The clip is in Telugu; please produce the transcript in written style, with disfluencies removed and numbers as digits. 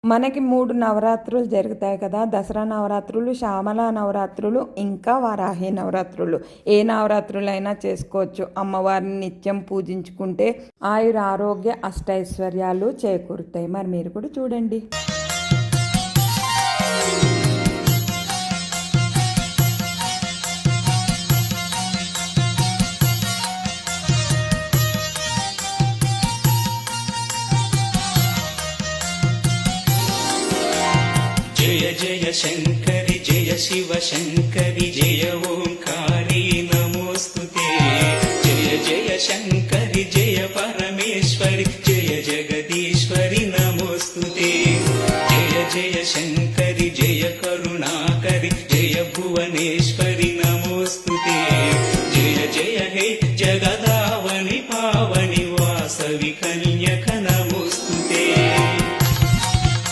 మనకి 3 నవరాత్రులు జరుగుతాయి కదా! దసరా నవరాత్రులు, శ్యామల నవరాత్రులు, ఇంకా వారాహి నవరాత్రులు. ఏ నవరాత్రులైనా చేసుకోవచ్చు. అమ్మవారిని నిత్యం పూజించుకుంటే ఆయురారోగ్య అష్టైశ్వర్యాలు చేకూరుతాయి. మరి మీరు కూడా చూడండి. జయ జయ శంకరి జయ శివ శంకరి జయ ఓంకారి నమోస్తుతే. జయ జయ శంకరి జయ పరమేశ్వరి జయ జగదీశ్వరి నమోస్తుతే. జయ జయ శంకరి జయ కరుణాకరి జయ భువనేశ్వరి